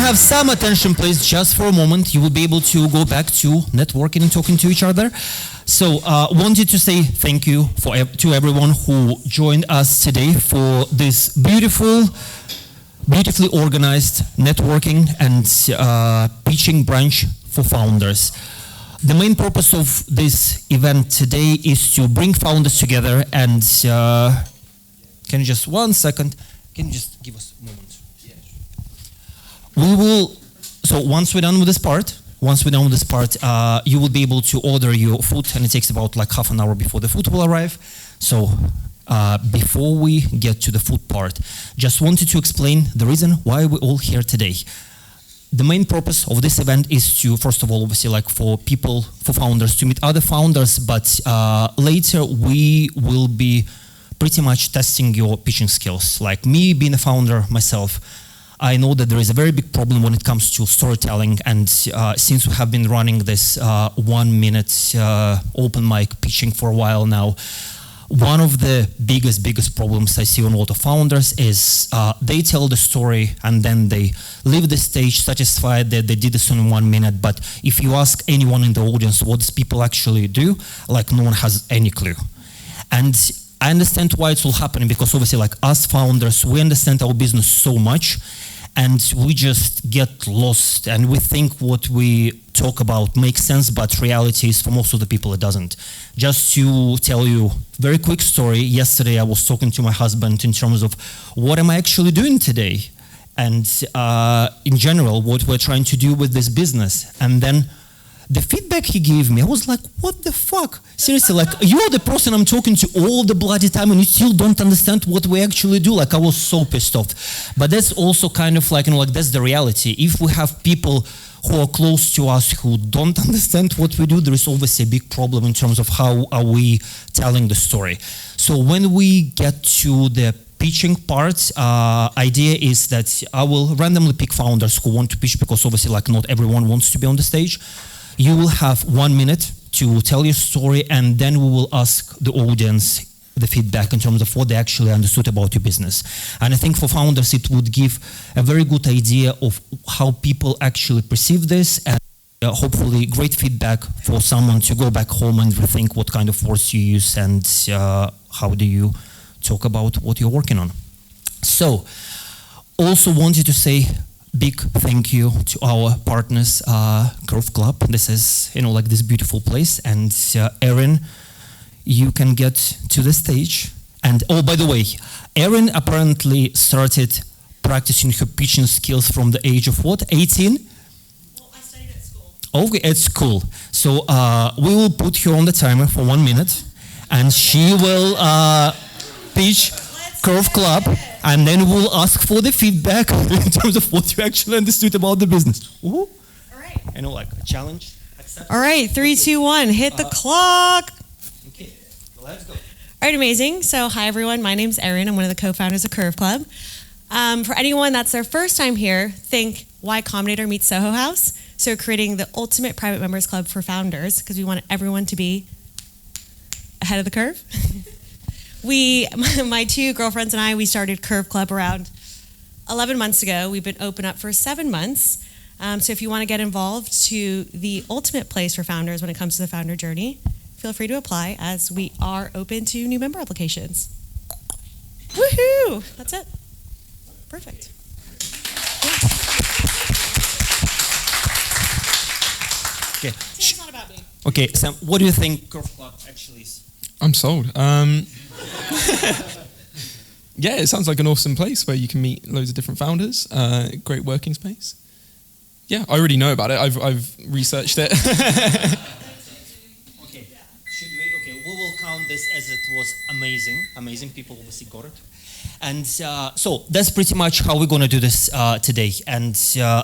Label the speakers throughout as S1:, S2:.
S1: have some attention, please, just for a moment? You will be able to go back to networking and talking to each other. So, wanted to say thank you to everyone who joined us today for this beautifully organized networking and pitching brunch for founders. The main purpose of this event today is to bring founders together and can you just 1 second? Can you just give us a moment? We will, so once we're done with this part, you will be able to order your food, and it takes about like half an hour before the food will arrive. So before we get to the food part, just wanted to explain the reason why we're all here today. The main purpose of this event is to, first of all, obviously, like for founders to meet other founders, but later we will be pretty much testing your pitching skills. Like me being a founder myself, I know that there is a very big problem when it comes to storytelling, and since we have been running this 1 minute open mic pitching for a while now, one of the biggest problems I see on a lot of founders is they tell the story and then they leave the stage satisfied that they did this in 1 minute, but if you ask anyone in the audience what these people actually do, like no one has any clue. And I understand why it's all happening, because obviously like us founders, we understand our business so much and we just get lost and we think what we talk about makes sense, but reality is for most of the people it doesn't. Just to tell you very quick story, yesterday I was talking to my husband in terms of what am I actually doing today, and in general what we're trying to do with this business. And then the feedback he gave me, I was like, what the fuck? Seriously, like, you're the person I'm talking to all the bloody time and you still don't understand what we actually do. Like, I was so pissed off. But that's also kind of like, like that's the reality. If we have people who are close to us who don't understand what we do, there is obviously a big problem in terms of how are we telling the story. So when we get to the pitching part, idea is that I will randomly pick founders who want to pitch, because obviously like not everyone wants to be on the stage. You will have 1 minute to tell your story, and then we will ask the audience the feedback in terms of what they actually understood about your business. And I think for founders, it would give a very good idea of how people actually perceive this, and hopefully great feedback for someone to go back home and rethink what kind of words you use and how do you talk about what you're working on. So, also wanted to say big thank you to our partners, Curve Club. This is, like this beautiful place. And Erin, you can get to the stage. And oh, by the way, Erin apparently started practicing her pitching skills from the age of what? 18?
S2: Well, I studied at school.
S1: Okay, at school. So we will put her on the timer for 1 minute, and she will pitch Curve Club, and then we'll ask for the feedback in terms of what you actually understood about the business. All
S2: right.
S1: Like a challenge. Accepted.
S2: All right, 3, 2, 1, hit the clock.
S1: Okay, let's go.
S2: All right, amazing. So hi everyone, my name's Erin. I'm one of the co-founders of Curve Club. For anyone that's their first time here, think Y Combinator meets Soho House. So creating the ultimate private members club for founders, because we want everyone to be ahead of the curve. My two girlfriends and I, we started Curve Club around 11 months ago. We've been open up for 7 months. So if you want to get involved to the ultimate place for founders when it comes to the founder journey, feel free to apply, as we are open to new member applications. Woohoo! That's it. Perfect.
S1: Okay.
S2: It's not about me.
S1: Okay, Sam, what do you think Curve Club actually is?
S3: I'm sold. Yeah, it sounds like an awesome place where you can meet loads of different founders. Great working space. Yeah, I already know about it. I've researched it.
S1: Okay. Should we? Okay, we will count this as it was amazing. Amazing. People obviously got it. And so that's pretty much how we're going to do this today. And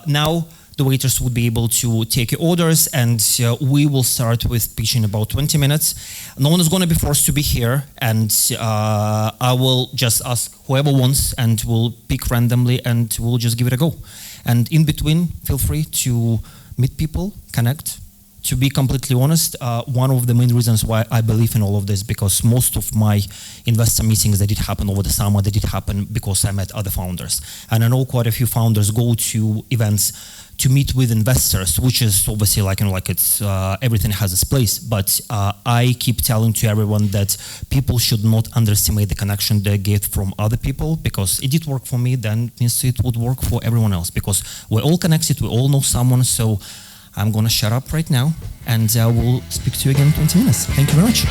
S1: now the waiters would be able to take your orders, and we will start with pitching about 20 minutes. No one is going to be forced to be here, and I will just ask whoever wants, and we'll pick randomly, and we'll just give it a go. And in between, feel free to meet people, connect, to be completely honest, one of the main reasons why I believe in all of this, because most of my investor meetings that did happen over the summer, they did happen because I met other founders. And I know quite a few founders go to events to meet with investors, which is obviously like, you know, like it's everything has its place. But I keep telling to everyone that people should not underestimate the connection they get from other people, because it did work for me, then means it would work for everyone else, because we're all connected, we all know someone. So I'm gonna shut up right now, and we'll speak to you again in 20 minutes. Thank you very much.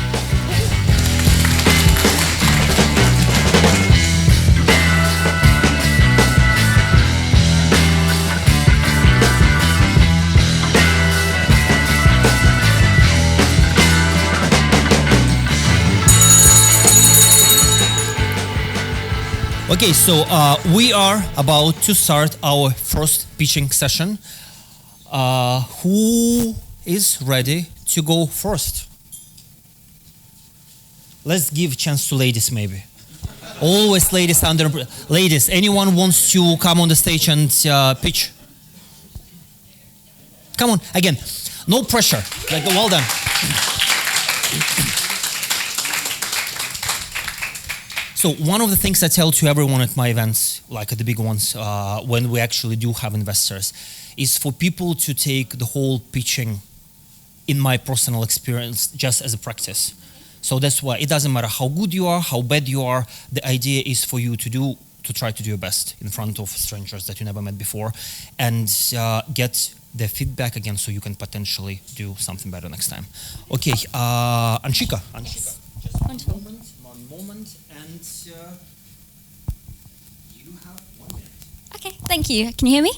S1: Okay, so we are about to start our first pitching session. Who is ready to go first? Let's give a chance to ladies, maybe. Always ladies under. Ladies, anyone wants to come on the stage and pitch? Come on, again, no pressure. Like, well done. So one of the things I tell to everyone at my events, like at the big ones, when we actually do have investors, is for people to take the whole pitching, in my personal experience, just as a practice. So that's why it doesn't matter how good you are, how bad you are. The idea is for you to try to do your best in front of strangers that you never met before, and get their feedback again, so you can potentially do something better next time. Okay, Anshika.
S4: Yes.
S1: Just
S4: Wonderful.
S1: one moment, and you have 1 minute.
S4: Okay, thank you. Can you hear me?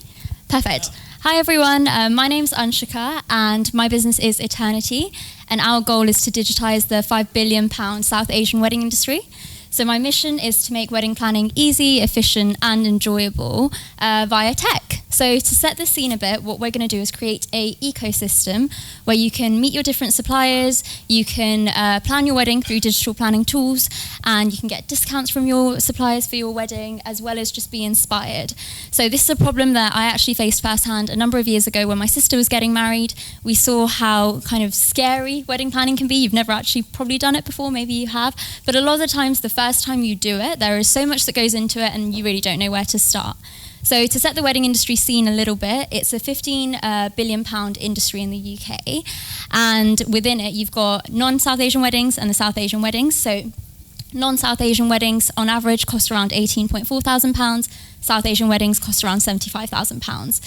S4: Perfect. Hi everyone, my name's Anshika and my business is Eternity, and our goal is to digitize the £5 billion South Asian wedding industry. So my mission is to make wedding planning easy, efficient and enjoyable via tech. So to set the scene a bit, what we're going to do is create an ecosystem where you can meet your different suppliers, you can plan your wedding through digital planning tools, and you can get discounts from your suppliers for your wedding, as well as just be inspired. So this is a problem that I actually faced firsthand a number of years ago when my sister was getting married. We saw how kind of scary wedding planning can be. You've never actually probably done it before, maybe you have, but a lot of the times the first time you do it, there is so much that goes into it and you really don't know where to start. So to set the wedding industry scene a little bit, it's a £15 billion industry in the UK, and within it you've got non-South Asian weddings and the South Asian weddings. So non-South Asian weddings on average cost around £18.4 thousand. South Asian weddings cost around £75,000.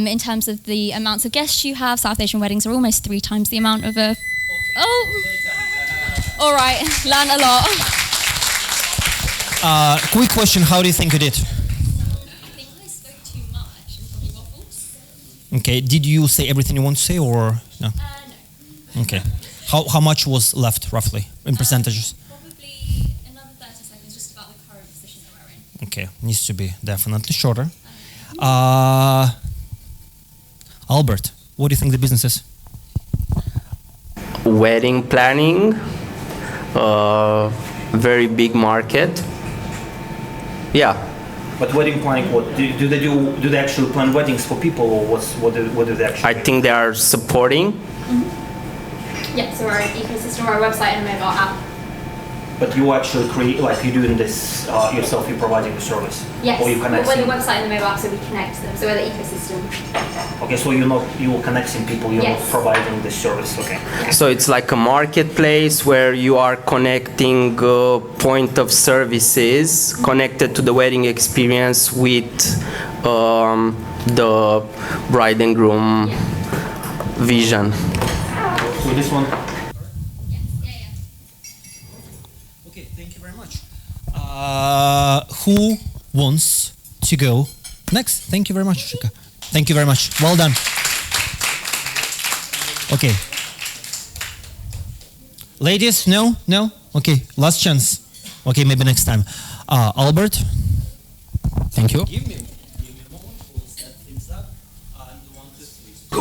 S4: In terms of the amounts of guests you have, South Asian weddings are almost 3 times the amount of a... Oh! All right, learned a lot.
S1: Quick question, how do you think you did? Okay, did you say everything you want to say, or no?
S4: No.
S1: Okay. How much was left, roughly, in percentages?
S4: Probably another 30 seconds, just about the current position that we're in.
S1: Okay, needs to be definitely shorter. Albert, what do you think the business is?
S5: Wedding planning, very big market. Yeah.
S1: But wedding planning, what do they do? Do they actually plan weddings for people, or what do they actually?
S5: I think they are supporting.
S4: Mm-hmm. Yeah, so our ecosystem, our website and mobile app.
S1: But you actually create, like you're doing this yourself, you're providing the service?
S4: Yes,
S1: or you
S4: we're the website and the mobile app, so we connect them, so we're the ecosystem.
S1: Okay, so you're connecting people, you're
S4: Yes.
S1: not providing the service, okay.
S5: So it's like a marketplace where you are connecting point of services connected to the wedding experience with the bride and groom vision.
S1: So this one?
S4: Yeah.
S1: Okay, thank you very much. Who wants to go next? Thank you very much, Shika. Thank you very much. Well done. Okay. Ladies, no? No? Okay, last chance. Okay, maybe next time. Albert? Thank you. Give me a moment, we'll set things up. 1, 2, 3.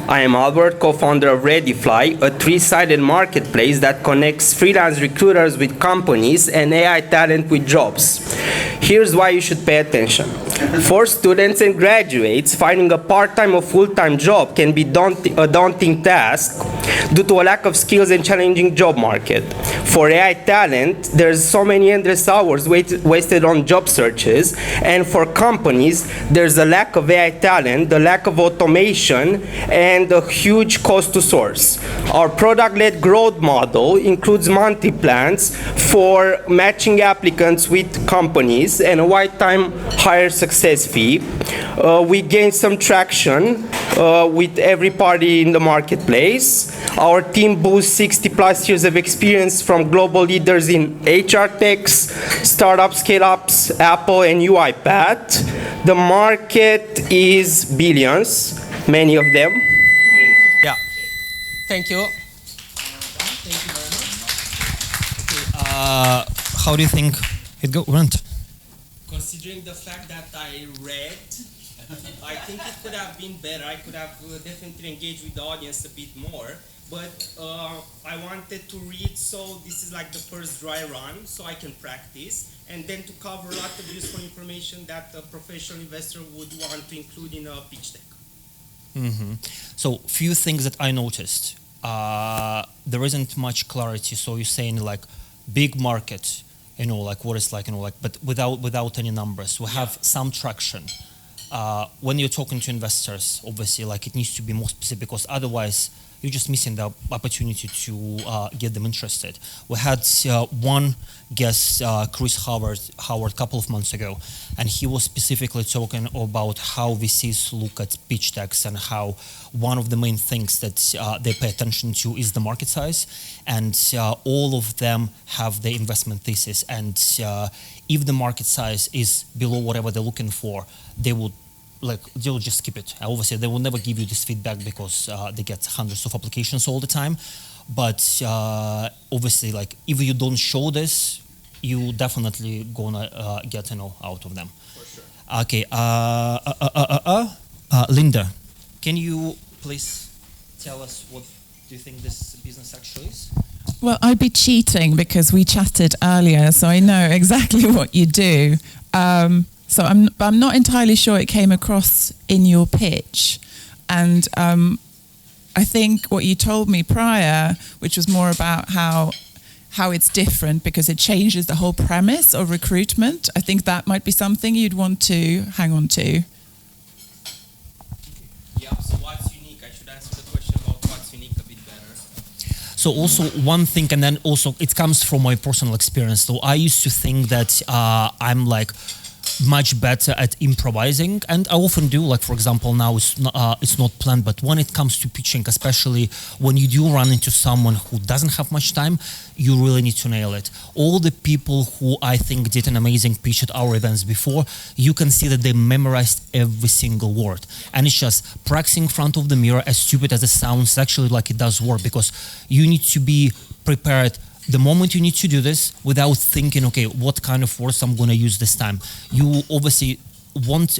S1: Go!
S5: I am Albert, co-founder of ReadyFly, a three-sided marketplace that connects freelance recruiters with companies and AI talent with jobs. Here's why you should pay attention. For students and graduates, finding a part-time or full-time job can be a daunting task due to a lack of skills and challenging job market. For AI talent, there's so many endless hours wasted on job searches, and for companies, there's a lack of AI talent, the lack of automation, and a huge cost to source. Our product-led growth model includes monthly plans for matching applicants with companies and a one-time hire success fee. We gained some traction with every party in the marketplace. Our team boasts 60 plus years of experience from global leaders in HR techs, startups, scale-ups, Apple, and UiPath. The market is billions, many of them. Yeah. Thank you.
S1: Thank you very much. Okay, how do you think it went?
S5: Considering the fact that I read, I think it could have been better. I could have definitely engaged with the audience a bit more. But I wanted to read, so this is like the first dry run, so I can practice. And then to cover a lot of useful information that a professional investor would want to include in a pitch deck.
S1: Mm-hmm. So, few things that I noticed. There isn't much clarity. So you're saying like big market, like what it's like, but without any numbers. We have some traction. When you're talking to investors, obviously, like it needs to be more specific because otherwise you're just missing the opportunity to get them interested. We had one guest, Chris Howard, a couple of months ago, and he was specifically talking about how VCs look at pitch decks and how one of the main things that they pay attention to is the market size, and all of them have the investment thesis. And if the market size is below whatever they're looking for, they'll just skip it. Obviously, they will never give you this feedback because they get hundreds of applications all the time. But obviously, like if you don't show this, you definitely gonna get out of them. For sure. Okay. Linda, can you please tell us what do you think this business actually is?
S6: Well, I'd be cheating because we chatted earlier, so I know exactly what you do. So I'm not entirely sure it came across in your pitch. And I think what you told me prior, which was more about how it's different because it changes the whole premise of recruitment, I think that might be something you'd want to hang on to.
S5: Yeah, so what's unique? I should answer the question about what's unique a bit better.
S1: So also one thing, and then also it comes from my personal experience. So I used to think that I'm like much better at improvising, and I often do. Like for example, now it's not planned, but when it comes to pitching, especially when you do run into someone who doesn't have much time, you really need to nail it. All the people who I think did an amazing pitch at our events before, you can see that they memorized every single word, and it's just practicing in front of the mirror. As stupid as it sounds, actually like it does work because you need to be prepared the moment you need to do this without thinking, okay, what kind of words I'm going to use this time. You obviously won't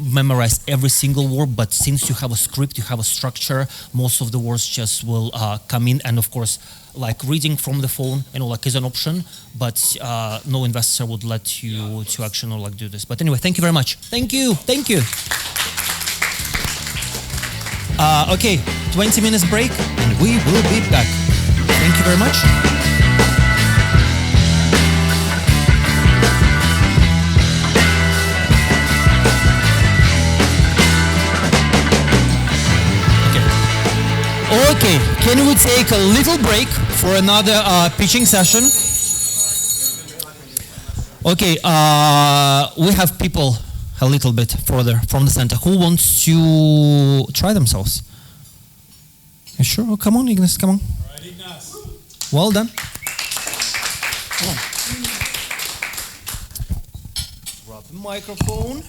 S1: memorize every single word, but since you have a script, you have a structure, most of the words just will come in. And of course, like reading from the phone, like is an option, but no investor would let you to actually do this. But anyway, thank you very much. Thank you. Thank you. Okay, 20 minutes break and we will be back. Thank you very much. Okay, can we take a little break for another pitching session? Okay, we have people a little bit further from the center who wants to try themselves. You sure? Oh, come on, Ignace, come on.
S7: All right, Ignace.
S1: Well done. Come on. Grab the microphone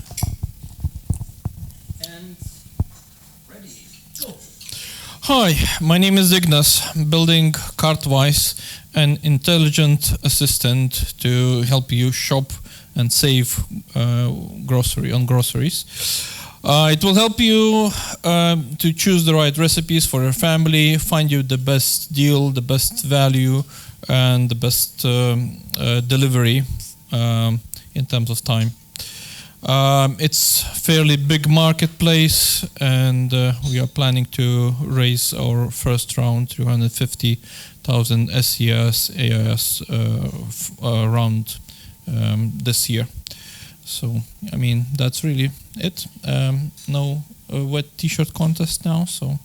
S1: and ready. Go.
S7: Hi, my name is Ignace. I'm building Cartwise, an intelligent assistant to help you shop and save groceries. It will help you to choose the right recipes for your family, find you the best deal, the best value, and the best delivery in terms of time. It's fairly big marketplace, and we are planning to raise our first round, 350,000 SES, AIS round this year. So, I mean, that's really it. No wet t-shirt contest now, so.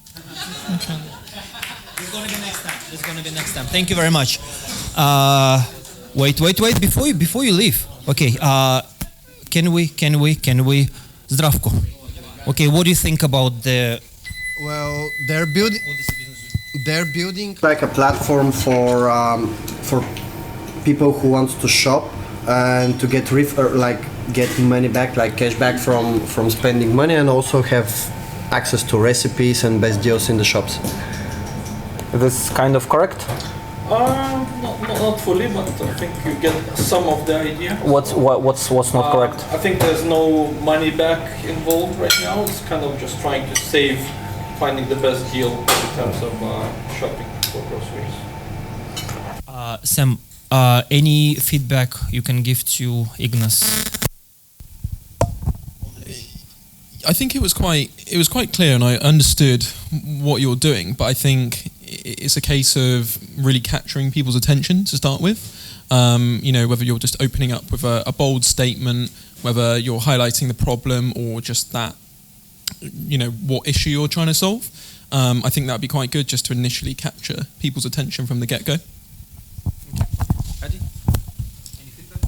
S7: Okay.
S1: There's going to be next time. There's going to be next time. Thank you very much. Wait. Before you leave. Okay. Can we? Zdravko. Okay. What do you think about the?
S8: Well, they're building like a platform for people who want to shop and to get get money back, like cash back from spending money, and also have access to recipes and best deals in the shops.
S5: Is this kind of correct?
S7: Not fully, but I think you get some of the idea.
S5: What's not correct?
S7: I think there's no money back involved right now. It's kind of just trying to save, finding the best deal in terms of shopping for groceries.
S1: Sam, any feedback you can give to Ignas?
S3: I think it was quite clear, and I understood what you're doing. But I think it's a case of really capturing people's attention to start with. Whether you're just opening up with a bold statement, whether you're highlighting the problem, or just that, what issue you're trying to solve. I think that'd be quite good just to initially capture people's attention from the get-go.
S1: Adi, any feedback?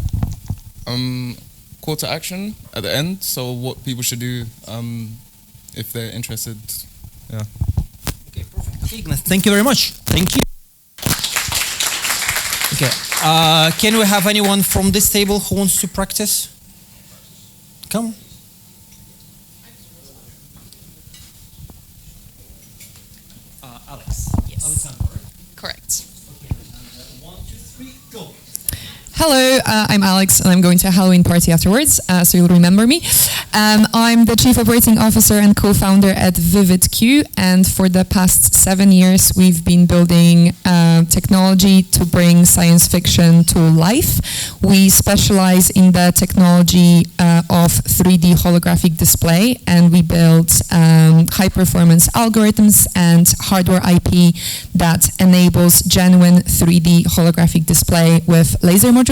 S9: Call to action at the end, so what people should do if they're interested. Yeah.
S1: Okay, perfect. Okay, Ignas, thank you very much. Thank you. Okay, can we have anyone from this table who wants to practice? Come. Alex.
S10: Yes.
S1: Alexander, right?
S10: Correct.
S1: Okay. 1, 2, 3, go.
S10: Hello, I'm Alex, and I'm going to a Halloween party afterwards, so you'll remember me. I'm the Chief Operating Officer and co-founder at VividQ, and for the past 7 years, we've been building technology to bring science fiction to life. We specialize in the technology of 3D holographic display, and we build high-performance algorithms and hardware IP that enables genuine 3D holographic display with laser modulation.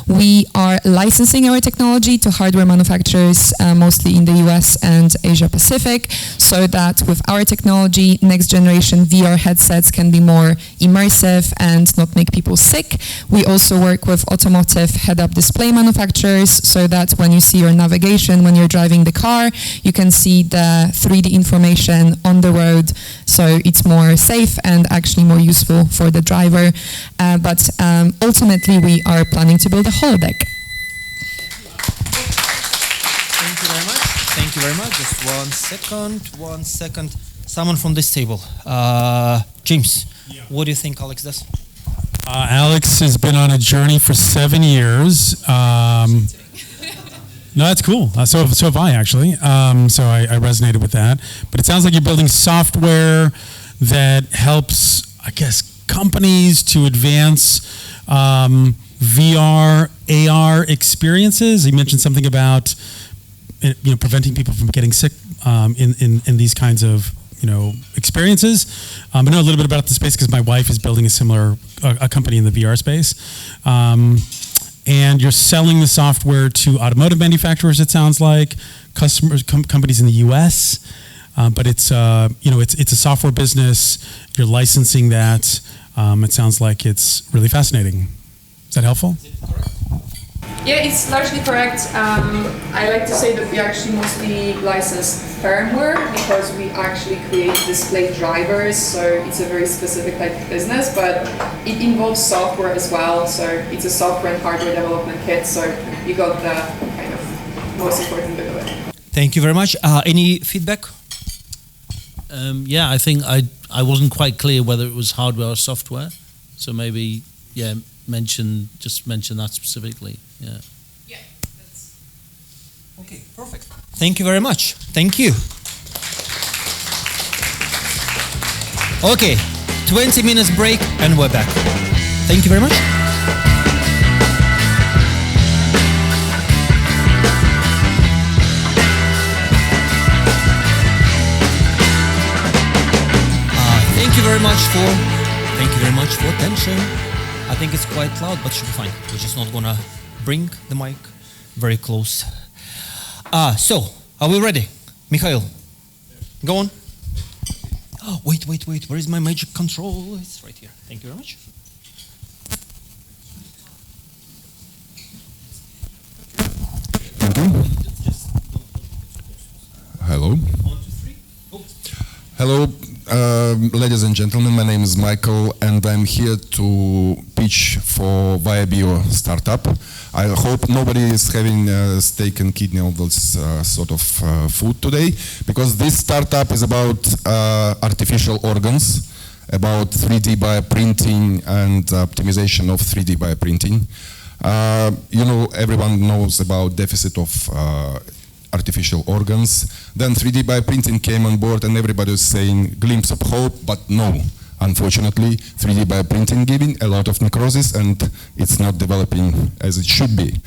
S10: We are licensing our technology to hardware manufacturers, mostly in the US and Asia Pacific, so that with our technology, next generation VR headsets can be more immersive and not make people sick. We also work with automotive head-up display manufacturers, so that when you see your navigation, when you're driving the car, you can see the 3D information on the road, so it's more safe and actually more useful for the driver. But ultimately, we are planning to build a holodeck.
S1: Thank you very much. Thank you very much. Just 1 second. Someone from this table. James, what do you think Alex does?
S11: Alex has been on a journey for 7 years. No, that's cool. So have I, actually. So I resonated with that. But it sounds like you're building software that helps, I guess, companies to advance VR, AR experiences. You mentioned something about preventing people from getting sick in these kinds of experiences. I know a little bit about the space because my wife is building a similar a company in the VR space. And you're selling the software to automotive manufacturers. It sounds like customers, companies in the U.S. But it's it's a software business. You're licensing that. It sounds like it's really fascinating. Is that helpful?
S12: Yeah, it's largely correct. I like to say that we actually mostly license firmware because we actually create display drivers, so it's a very specific type of business, but it involves software as well, so it's a software and hardware development kit, so you got the kind of most important bit of it.
S1: Thank you very much. Any feedback?
S13: Yeah, I think I wasn't quite clear whether it was hardware or software, so maybe, mention that specifically. Yeah.
S12: Yeah. That's...
S1: Okay, perfect. Thank you very much. Thank you. Okay, 20 minutes break and we're back. Thank you very much. Thank you very much for attention. I think it's quite loud, but should be fine. We're just not gonna bring the mic very close. So, are we ready? Mikhail, go on. Oh, wait. Where is my magic control? It's right here. Thank you very much.
S14: Hello. Hello, ladies and gentlemen. My name is Michael, and I'm here to pitch for ViaBio startup. I hope nobody is having steak and kidney, all those sort of food today, because this startup is about artificial organs, about 3D bioprinting and optimization of 3D bioprinting. Everyone knows about deficit of artificial organs. Then 3D bioprinting came on board and everybody was saying glimpse of hope, but no. Unfortunately, 3D bioprinting giving a lot of necrosis and it's not developing as it should be.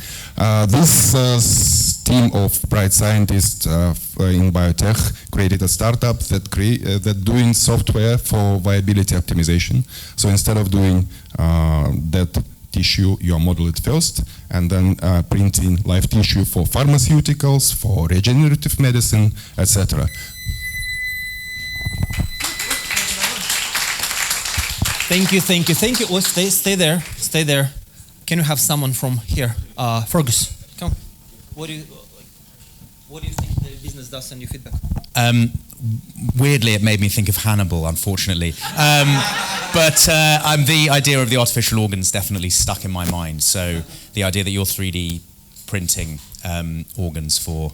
S14: This team of bright scientists in biotech created a startup that doing software for viability optimization. So instead of doing that tissue, you model it first, and then printing live tissue for pharmaceuticals, for regenerative medicine, etc.
S1: Thank you. Oh, stay there. Can you have someone from here? Fergus, come. What do you think the business does and your feedback?
S15: Weirdly, it made me think of Hannibal, unfortunately. But the idea of the artificial organs definitely stuck in my mind. So the idea that you're 3D printing organs for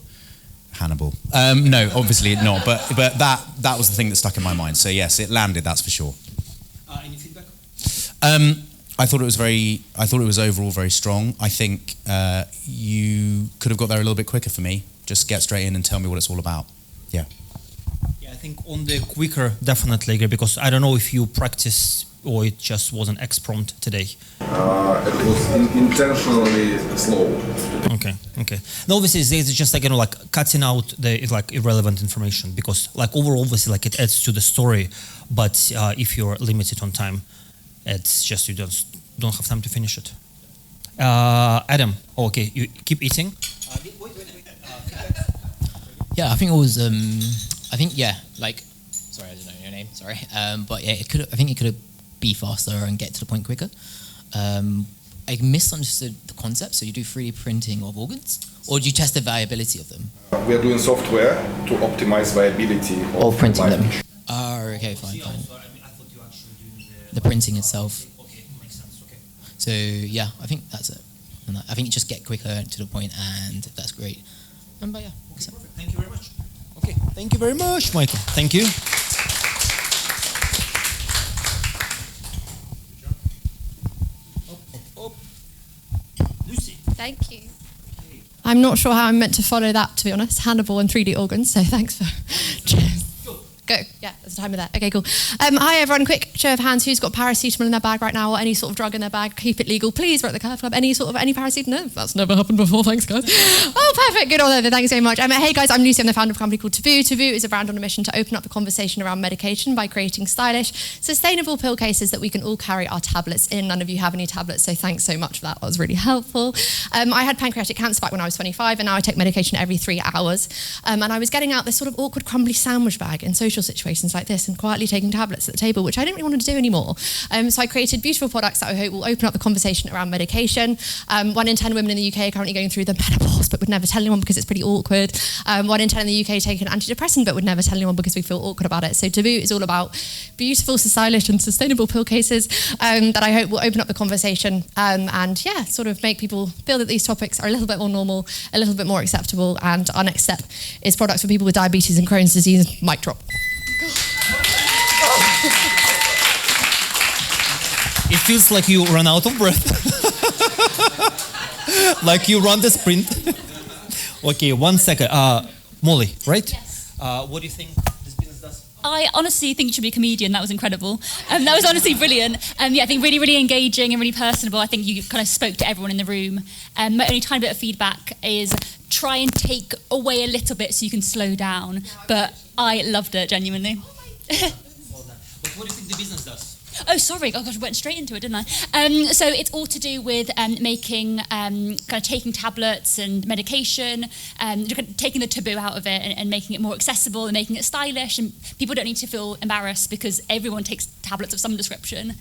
S15: Hannibal. No, obviously not. But that was the thing that stuck in my mind. So yes, it landed. That's for sure.
S1: Any feedback?
S15: I thought it was overall very strong. I think you could have got there a little bit quicker for me. Just get straight in and tell me what it's all about. Yeah.
S1: Yeah, I think on the quicker, definitely agree, because I don't know if you practice or it just was an exprompt today.
S14: It was intentionally slow.
S1: Okay. Now, obviously, it's just like cutting out the irrelevant information, because overall, obviously, it adds to the story, but if you're limited on time, it's just you don't have time to finish it. Adam, okay, you keep eating.
S16: Yeah, I think it was. Sorry, I don't know your name. Sorry, but yeah, I think it could have be faster and get to the point quicker. I misunderstood the concept. So you do 3D printing of organs, or do you test the viability of them?
S14: We are doing software to optimize viability
S16: of printing them.
S14: tissue.
S16: Okay, fine. The printing itself.
S1: Okay, makes sense. Okay.
S16: So yeah, I think that's it. And I think you just get quicker to the point, and that's great. But yeah.
S1: Okay, perfect. Thank you very much. Okay, thank you very much, Michael. Thank you.
S17: Lucy. Thank you. I'm not sure how I'm meant to follow that, to be honest. Hannibal and 3D organs, so thanks for... Cheers. Go. Yeah, there's a time with that. Okay, cool. Hi, everyone. Quick show of hands. Who's got paracetamol in their bag right now, or any sort of drug in their bag? Keep it legal, please. We're at the Curve Club. Any paracetamol? No, that's never happened before. Thanks, guys. Oh, perfect. Good all over. Thanks so much. Hey, guys. I'm Lucy. I'm the founder of a company called Taboo. Taboo is a brand on a mission to open up the conversation around medication by creating stylish, sustainable pill cases that we can all carry our tablets in. None of you have any tablets, so thanks so much for that. That was really helpful. I had pancreatic cancer back when I was 25, and now I take medication every 3 hours. And I was getting out this sort of awkward, crumbly sandwich bag in social situations like this, and quietly taking tablets at the table, which I didn't really want to do anymore. So I created beautiful products that I hope will open up the conversation around medication. 1 in 10 women in the UK are currently going through the menopause, but would never tell anyone because it's pretty awkward. 1 in 10 in the UK take an antidepressant, but would never tell anyone because we feel awkward about it. So Taboo is all about beautiful, stylish and sustainable pill cases that I hope will open up the conversation and yeah, sort of make people feel that these topics are a little bit more normal, a little bit more acceptable. And our next step is products for people with diabetes and Crohn's disease. Mic drop.
S1: It feels like you run out of breath. Like you run the sprint. Okay, 1 second. Molly, right? Yes. What do you think this business does?
S18: I honestly think you should be a comedian. That was incredible. That was honestly brilliant. Yeah, I think really, really engaging and really personable. I think you kind of spoke to everyone in the room. My only tiny bit of feedback is try and take away a little bit so you can slow down. But I loved it, genuinely.
S1: But what do you think the business does?
S18: Oh, sorry. Oh, gosh, I went straight into it, didn't I? So it's all to do with making, kind of taking tablets and medication, taking the taboo out of it and making it more accessible and making it stylish. And people don't need to feel embarrassed because everyone takes tablets of some description.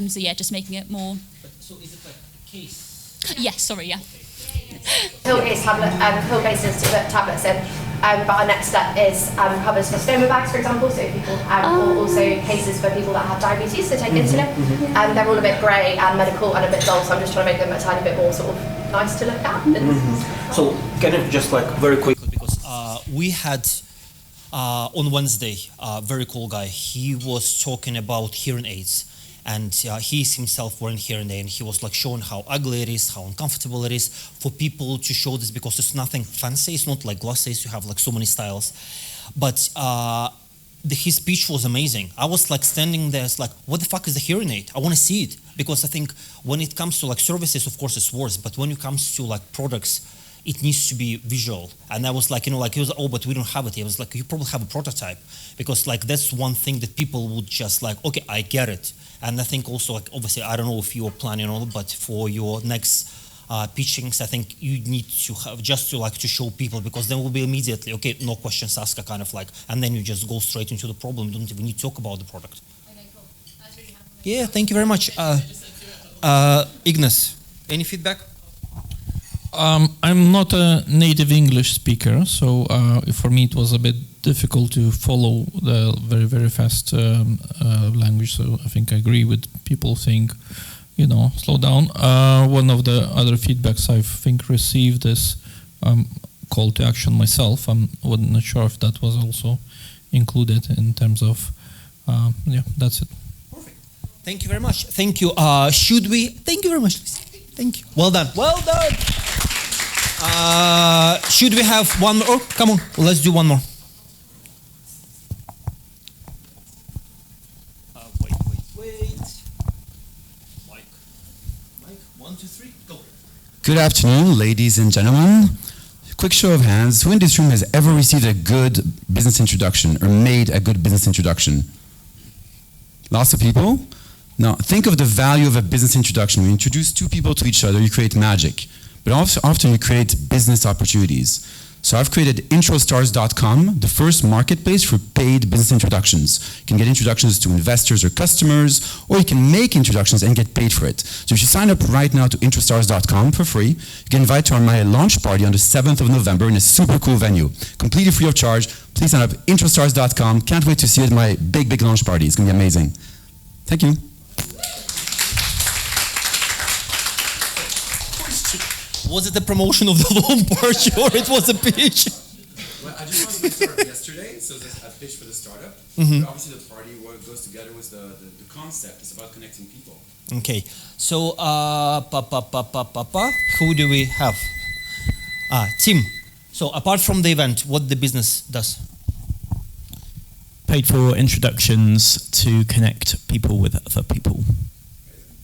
S18: So yeah, just making it more.
S1: So is it like a case?
S18: Yes, sorry, yeah.
S19: Pill-based pill-based tablets in. But our next step is covers for stoma bags, for example. So people, or also cases for people that have diabetes to take insulin. They're all a bit grey and medical and a bit dull. So I'm just trying to make them a tiny bit more sort of nice to look at.
S1: So kind of just like very quickly, because we had on Wednesday a very cool guy. He was talking about hearing aids. And he's himself wearing hearing aid, and he was like showing how ugly it is, how uncomfortable it is for people to show this, because it's nothing fancy. It's not like glasses. You have like so many styles. But his speech was amazing. I was like standing there, it's like, what the fuck is the hearing aid? I want to see it, because I think when it comes to like services, of course it's worse. But when it comes to like products, it needs to be visual. And I was like, he was like, oh, but we don't have it. He was like, you probably have a prototype, because like that's one thing that people would just like, okay, I get it. And I think also, like, obviously, I don't know if you're planning on it, but for your next pitchings, I think you need to have just to like to show people, because then will be immediately, okay, no questions asked, kind of like, and then you just go straight into the problem. You don't even need to talk about the product.
S18: Okay, cool. That's really helpful.
S1: Yeah, thank you very much. Ignas, any feedback?
S7: I'm not a native English speaker, so for me it was a bit difficult to follow the very, very fast language. So I think I agree with people saying, slow down. One of the other feedbacks I think received is call to action myself. I'm not sure if that was also included in terms of, that's it.
S1: Perfect. Thank you very much. Thank you. Thank you very much. Thank you. Well done. Well done. Should we have one more? Oh, come on, let's do one more. Wait. Mike, 1, 2, 3, go.
S20: Good afternoon, ladies and gentlemen. Quick show of hands. Who in this room has ever received a good business introduction or made a good business introduction? Lots of people? Now, think of the value of a business introduction. You introduce two people to each other, you create magic. But also often you create business opportunities. So I've created introstars.com, the first marketplace for paid business introductions. You can get introductions to investors or customers, or you can make introductions and get paid for it. So if you sign up right now to introstars.com for free, you get invited to my launch party on the 7th of November in a super cool venue. Completely free of charge. Please sign up, introstars.com. Can't wait to see you at my big, big launch party. It's going to be amazing. Thank you.
S1: Was it the promotion of the lawn party or it was a pitch?
S20: Well, I just wanted to start yesterday, so there's a pitch for the startup.
S1: Mm-hmm.
S20: But obviously the party goes together with the concept. It's about connecting people.
S1: Okay, so who do we have? Tim. So apart from the event, what the business does?
S21: Paid for introductions to connect people with other people.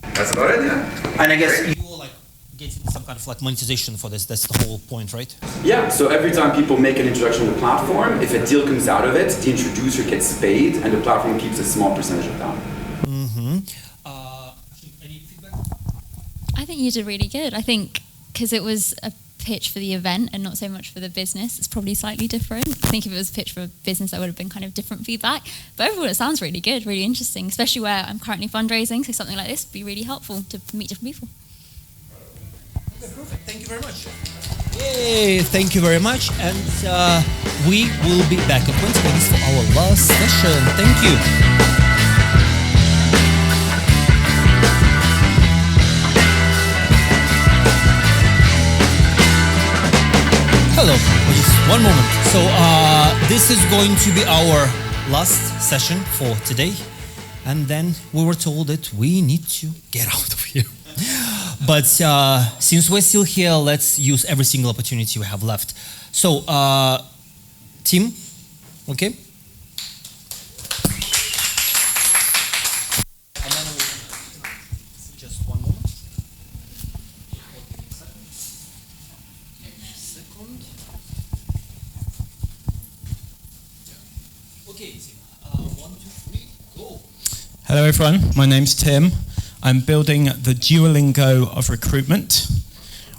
S20: That's about it, yeah.
S1: And I guess you will like getting some kind of like monetization for this. That's the whole point, right?
S22: Yeah, so every time people make an introduction to the platform, if a deal comes out of it, the introducer gets paid and the platform keeps a small percentage of that.
S1: Mm-hmm.
S18: I think you did really good. I think because it was a pitch for the event and not so much for the business, it's probably slightly different. I think if it was a pitch for a business, that would have been kind of different feedback. But overall, it sounds really good, really interesting, especially where I'm currently fundraising. So something like this would be really helpful to meet different people.
S1: Okay, perfect. Thank you very much. Yay! Thank you very much. And we will be back in 20 minutes for our last session. Thank you. Hello, just one moment. So this is going to be our last session for today. And then we were told that we need to get out of here. But since we're still here, let's use every single opportunity we have left. So, team, okay? Just one moment. Okay, team. 1, 2, 3, go.
S21: Hello everyone, my name's Tim. I'm building the Duolingo of recruitment,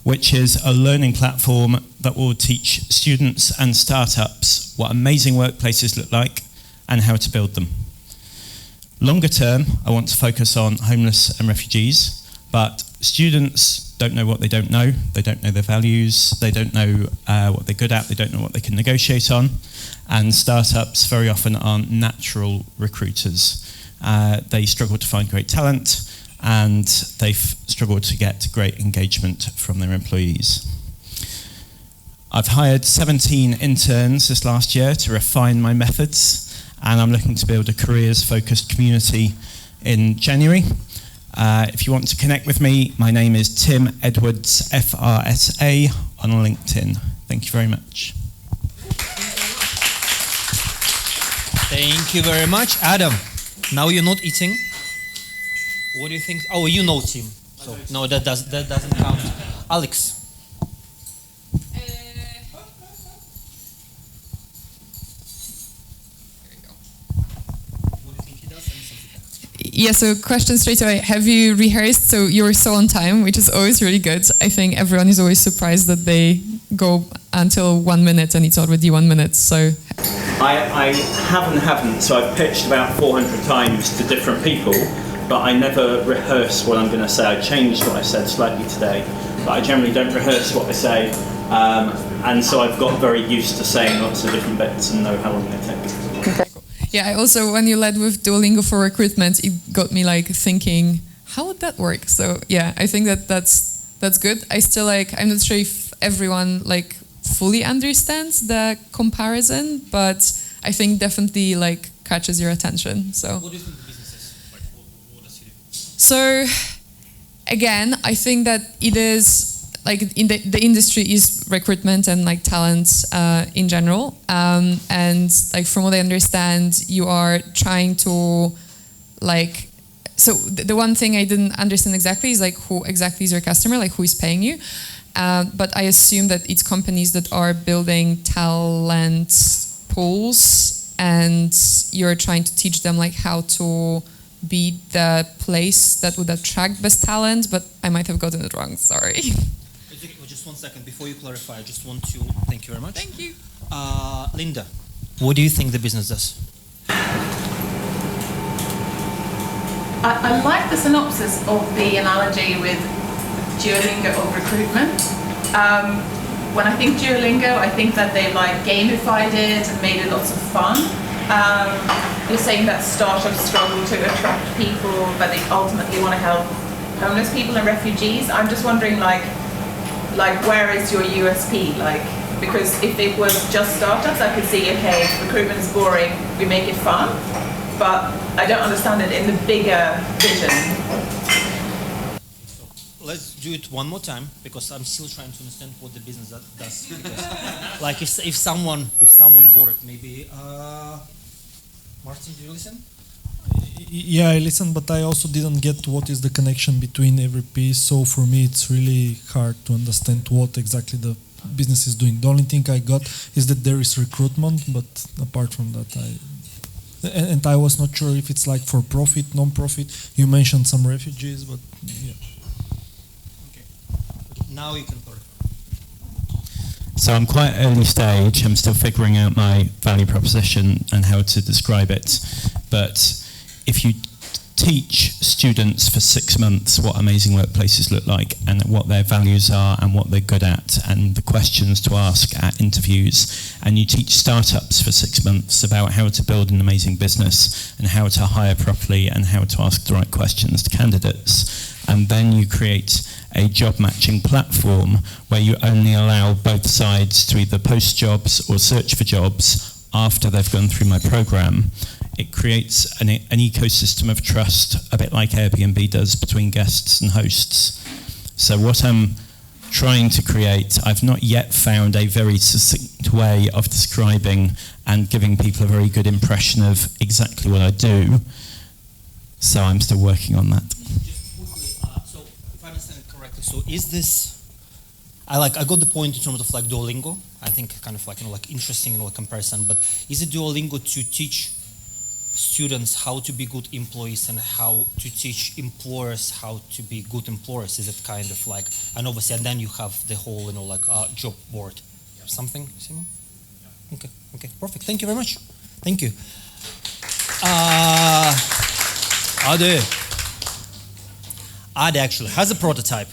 S21: which is a learning platform that will teach students and startups what amazing workplaces look like and how to build them. Longer term, I want to focus on homeless and refugees, but students don't know what they don't know their values, they don't know what they're good at, they don't know what they can negotiate on, and startups very often aren't natural recruiters. They struggle to find great talent, and they've struggled to get great engagement from their employees. I've hired 17 interns this last year to refine my methods, and I'm looking to build a careers-focused community in January. If you want to connect with me, my name is Tim Edwards, FRSA, on LinkedIn. Thank you very much.
S1: Thank you very much. Adam, now you're not eating. What do you think? Oh, you know Tim. So no, that doesn't count. Alex.
S10: Yeah, so question straight away. Have you rehearsed? So you were so on time, which is always really good. I think everyone is always surprised that they go until 1 minute and it's already 1 minute. So
S2: I haven't. So I've pitched about 400 times to different people, but I never rehearse what I'm going to say. I changed what I said slightly today, but I generally don't rehearse what I say. And so I've got very used to saying lots of different bits and know how long they take.
S10: yeah, I also, when you led with Duolingo for recruitment, it got me like thinking, how would that work? So yeah, I think that's good. I still I'm not sure if everyone like fully understands the comparison, but I think definitely like catches your attention. So.
S1: What do you think the business is? Like, what does he do?
S10: So, again, I think that it is like in the industry is recruitment and like talent in general, and like from what I understand, you are trying to like. So the one thing I didn't understand exactly is like who exactly is your customer, like who is paying you. But I assume that it's companies that are building talent pools, and you're trying to teach them like how to be the place that would attract best talent. But I might have gotten it wrong. Sorry.
S1: Just 1 second before you clarify. I just want to thank you very much.
S10: Thank you,
S1: Linda. What do you think the business does?
S6: I like the synopsis of the analogy with Duolingo of recruitment. When I think Duolingo, I think that they like gamified it and made it lots of fun. You're saying that startups struggle to attract people, but they ultimately want to help homeless people and refugees. I'm just wondering, like where is your USP? Like, because if it was just startups, I could see, okay, recruitment is boring, we make it fun. But I don't understand it in the bigger vision.
S1: Let's do it one more time, because I'm still trying to understand what the business does. Because, like if someone got it, maybe Martin, do you listen?
S4: Yeah, I listened, but I also didn't get what is the connection between every piece. So for me, it's really hard to understand what exactly the business is doing. The only thing I got is that there is recruitment, but apart from that, and I was not sure if it's like for profit, non-profit. You mentioned some refugees, but yeah.
S1: Okay. Now you can clarify.
S21: So I'm quite early stage. I'm still figuring out my value proposition and how to describe it. But if you teach students for 6 months what amazing workplaces look like and what their values are and what they're good at and the questions to ask at interviews, and you teach startups for 6 months about how to build an amazing business and how to hire properly and how to ask the right questions to candidates, and then you create a job matching platform where you only allow both sides to either post jobs or search for jobs after they've gone through my program, it creates an ecosystem of trust, a bit like Airbnb does between guests and hosts. So what I'm trying to create. I've not yet found a very succinct way of describing and giving people a very good impression of exactly what I do. So I'm still working on that.
S1: Just quickly, so if I understand it correctly, so is this? I got the point in terms of like Duolingo. I think kind of like interesting comparison. But is it Duolingo to teach students how to be good employees and how to teach employers how to be good employers? Is it kind of like, and obviously, and then you have the whole job board, something similar? Yeah. Okay, perfect. Thank you very much. Thank you. Ade actually has a prototype,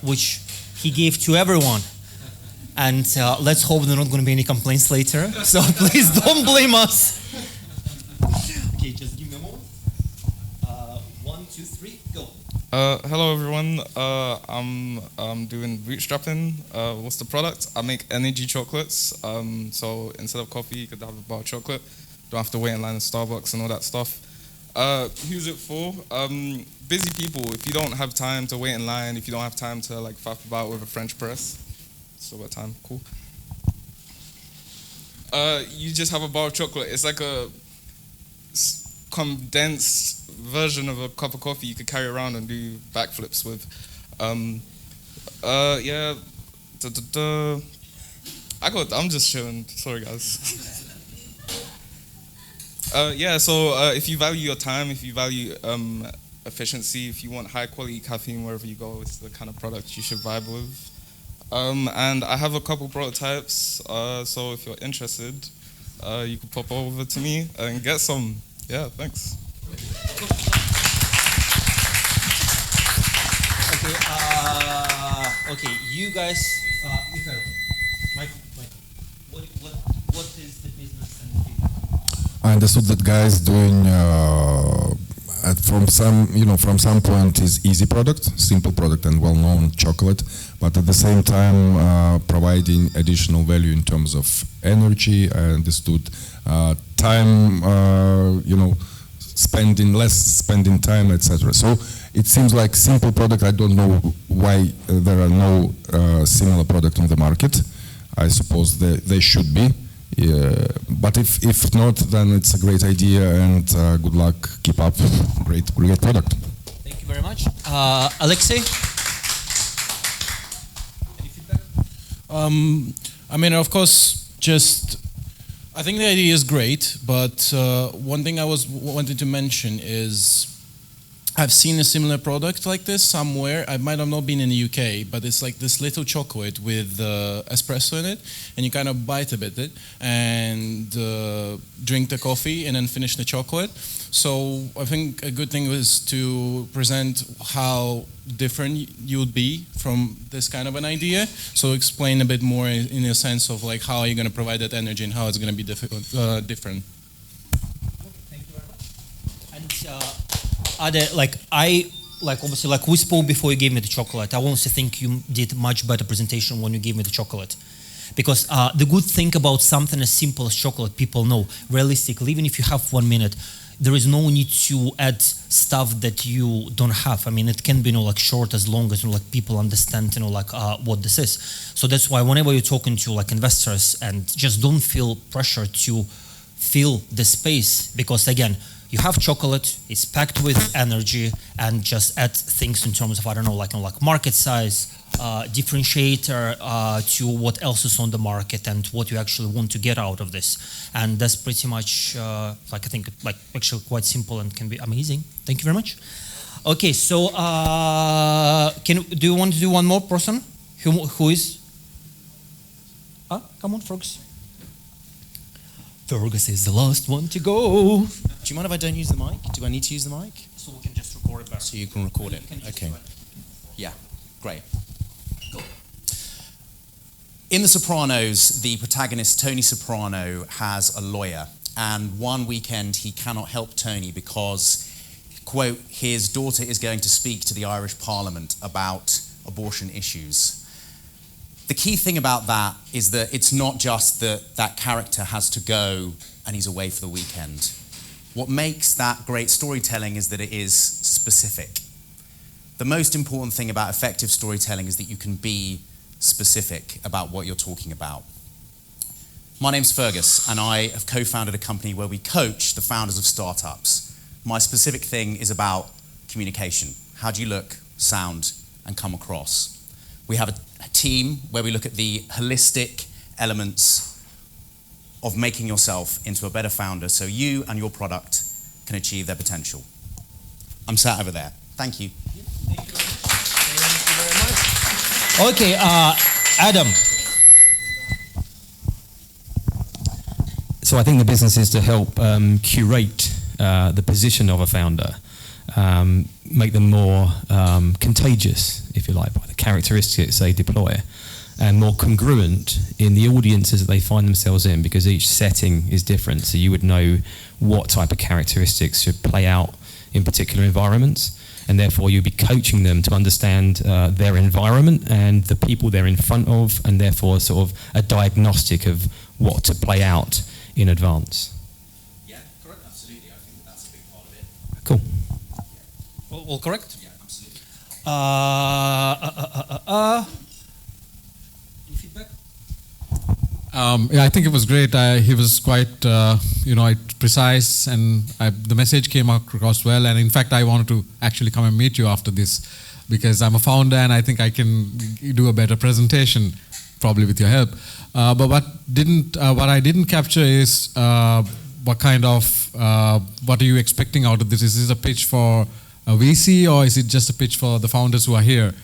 S1: which he gave to everyone. And let's hope there are not going to be any complaints later. So please don't blame us. Okay, just give me a moment. 1, 2, 3, go.
S9: Hello everyone. I'm doing bootstrapping. What's the product? I make energy chocolates. So instead of coffee, you could have a bar of chocolate. Don't have to wait in line at Starbucks and all that stuff. Who's it for? Busy people. If you don't have time to wait in line, if you don't have time to faff about with a French press, still got time. Cool. You just have a bar of chocolate. It's like a condensed version of a cup of coffee you could carry around and do backflips with. Yeah. I'm just chilling. Sorry, guys. Yeah, so if you value your time, if you value efficiency, if you want high quality caffeine wherever you go, it's the kind of product you should vibe with. And I have a couple prototypes, so if you're interested, you can pop over to me and get some. Yeah, thanks.
S1: Okay, you guys, Mikhail, Mike, what is the business and the people?
S14: I understood that guys doing from some point is easy product, simple product and well-known chocolate, but at the same time providing additional value in terms of energy. I understood time, spending time, etc. So it seems like simple product. I don't know why there are no similar product on the market. I suppose they should be. Yeah, but if not, then it's a great idea, and good luck. Keep up. Great product.
S1: Thank you very much. Alexei? Any feedback?
S7: I mean, of course, I think the idea is great, but one thing I wanted to mention is I've seen a similar product like this somewhere. I might have not been in the UK, but it's like this little chocolate with espresso in it, and you kind of bite a bit it and drink the coffee and then finish the chocolate. So I think a good thing is to present how different you would be from this kind of an idea. So explain a bit more in a sense of like how are you going to provide that energy and how it's going to be different.
S1: Thank you very much. And obviously, we spoke before you gave me the chocolate. I honestly think you did much better presentation when you gave me the chocolate. Because the good thing about something as simple as chocolate, people know, realistically, even if you have 1 minute, there is no need to add stuff that you don't have. I mean, it can be short as long as people understand what this is. So that's why whenever you're talking to investors, and just don't feel pressure to fill the space, because again, you have chocolate, it's packed with energy, and just add things in terms of, I don't know, market size, differentiator to what else is on the market and what you actually want to get out of this. And that's pretty much, I think, actually quite simple and can be amazing. Thank you very much. Okay, so do you want to do one more person? Who is? Come on, Fergus. Fergus is the last one to go.
S15: Do you mind if I don't use the mic? Do I need to use the mic?
S1: So we can just record it back.
S15: So you can record it. Okay. Yeah, great. Cool. In The Sopranos, the protagonist, Tony Soprano, has a lawyer. And one weekend, he cannot help Tony because, quote, his daughter is going to speak to the Irish Parliament about abortion issues. The key thing about that is that it's not just that that character has to go and he's away for the weekend. What makes that great storytelling is that it is specific. The most important thing about effective storytelling is that you can be specific about what you're talking about. My name's Fergus, and I have co-founded a company where we coach the founders of startups. My specific thing is about communication. How do you look, sound, and come across? We have a team where we look at the holistic elements of making yourself into a better founder so you and your product can achieve their potential. I'm sat over there. Thank you.
S1: Okay, Adam.
S5: So I think the business is to help curate the position of a founder, make them more contagious, if you like, by the characteristics they deploy, and more congruent in the audiences that they find themselves in, because each setting is different. So you would know what type of characteristics should play out in particular environments, and therefore you'd be coaching them to understand their environment and the people they're in front of, and therefore sort of a diagnostic of what to play out in advance.
S15: Yeah, correct. Absolutely. I think that's a big part of it.
S5: Cool.
S1: All correct?
S15: Yeah, absolutely.
S8: Yeah, I think it was great. He was quite, precise, and the message came across well. And in fact, I wanted to actually come and meet you after this, because I'm a founder, and I think I can do a better presentation, probably with your help. But what I didn't capture is what are you expecting out of this? Is this a pitch for a VC, or is it just a pitch for the founders who are here?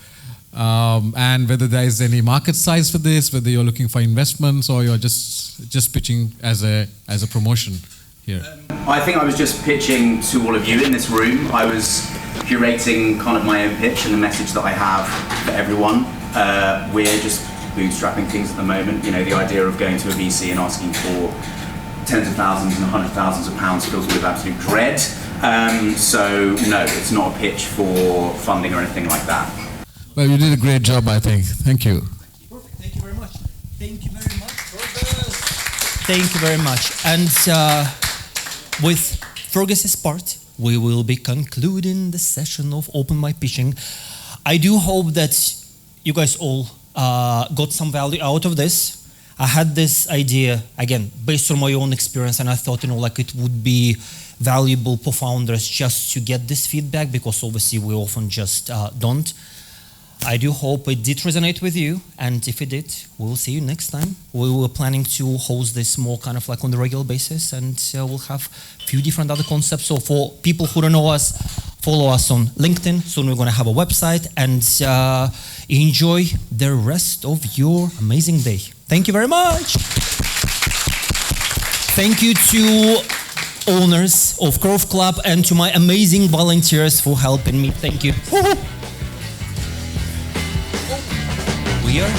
S8: And whether there is any market size for this, whether you're looking for investments, or you're just pitching as a promotion here.
S15: I think I was just pitching to all of you in this room. I was curating kind of my own pitch and the message that I have for everyone. We're just bootstrapping things at the moment. You know, the idea of going to a VC and asking for tens of thousands and hundreds of thousands of pounds fills me with absolute dread. So no, it's not a pitch for funding or anything like that.
S8: Well, you did a great job, I think. Thank you.
S1: Perfect. Thank you very much. Thank you very much. Thank you very much. And with Fergus's part, we will be concluding the session of open mic pitching. I do hope that you guys all got some value out of this. I had this idea, again, based on my own experience, and I thought, it would be valuable for founders just to get this feedback, because obviously we often just don't. I do hope it did resonate with you, and if it did, we'll see you next time. We were planning to host this more kind of like on the regular basis, and we'll have a few different other concepts. So for people who don't know us, follow us on LinkedIn. Soon we're going to have a website, and enjoy the rest of your amazing day. Thank you very much. Thank you to owners of Grove Club and to my amazing volunteers for helping me. Thank you. We are